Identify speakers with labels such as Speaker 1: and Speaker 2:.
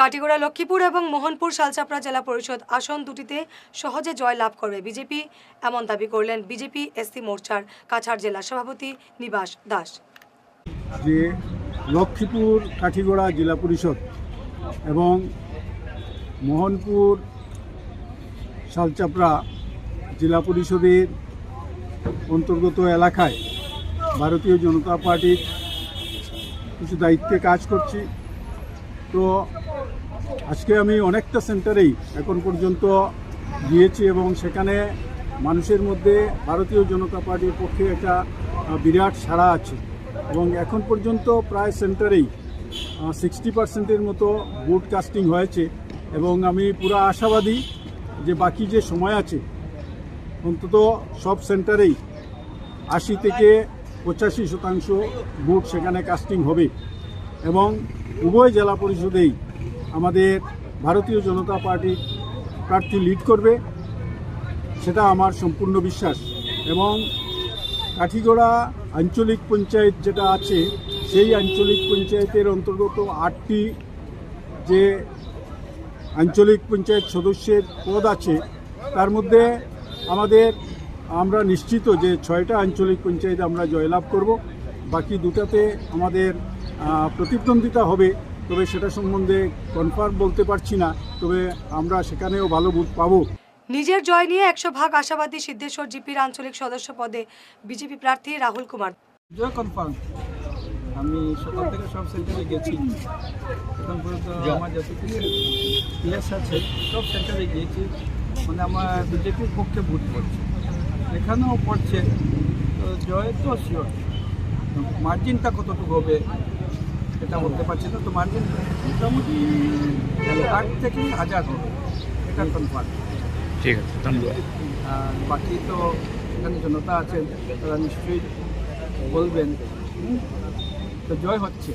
Speaker 1: কাটিগড়া লক্ষ্মীপুর এবং মোহনপুর শালচাপড়া জেলা পরিষদ আসন দুটিতে সহজে জয় লাভ করবে বিজেপি, এমন দাবি করলেন বিজেপি এসসি মোর্চার কাছাড় জেলা সভাপতি নিবাস দাস।
Speaker 2: যে লক্ষ্মীপুর কাঠিগড়া জেলা পরিষদ এবং মোহনপুর শালচাপড়া জেলা পরিষদের অন্তর্গত এলাকায় ভারতীয় জনতা পার্টির কিছু দায়িত্বে কাজ করছি। তো আজকে আমি অনেকটা সেন্টারেই এখন পর্যন্ত গিয়েছি এবং সেখানে মানুষের মধ্যে ভারতীয় জনতা পার্টির পক্ষে একটা বিরাট সাড়া আছে এবং এখন পর্যন্ত প্রায় সেন্টারেই 60% মতো ভোট কাস্টিং হয়েছে এবং আমি পুরো আশাবাদী যে বাকি যে সময় আছে অন্তত সব সেন্টারেই 80 থেকে 85% ভোট সেখানে কাস্টিং হবে এবং উভয় জেলা পরিষদেই আমাদের ভারতীয় জনতা পার্টি প্রার্থী লিড করবে, সেটা আমার সম্পূর্ণ বিশ্বাস। এবং কাঠিগড়া আঞ্চলিক পঞ্চায়েত যেটা আছে সেই আঞ্চলিক পঞ্চায়েতের অন্তর্গত 8টি যে আঞ্চলিক পঞ্চায়েত সদস্যের পদ আছে তার মধ্যে আমরা নিশ্চিত যে 6টা আঞ্চলিক পঞ্চায়েত আমরা জয়লাভ করব। বাকি দুটাতে আমাদের প্রতিদ্বন্দ্বিতা হবে, তবে সেটা সম্বন্ধে কনফার্ম বলতে পারছি না, তবে আমরা সেখানেও ভালো বুথ পাবো।
Speaker 1: নিজের জয় নিয়ে 100% আশাবাদী সিদ্ধেশ্বর জিপির আঞ্চলিক সদস্য পদে বিজেপি প্রার্থী রাহুল কুমার।
Speaker 3: জয় কনফার্ম। আমি সকাল থেকে সব সেন্টারে গেছি, এখন পর্যন্ত আমার যত কিছু প্লেস আছে সব সেন্টারে গিয়েছি, মানে আমার বিজেপির পক্ষে ভোট পড়ছে, এখানেও পড়ছে। তো জয় তো শিওর, মার্জিনটা কতটুকু হবে এটা বলতে পারছি না, তো মার্জিন মোটামুটি 1 থেকে 1000 হবে, এটা কনফার্ম।
Speaker 4: ঠিক আছে, ধন্যবাদ।
Speaker 3: আর বাকি তো এখানে জনতা আছেন, তারা নিশ্চয়ই বলবেন। তো জয় হচ্ছে।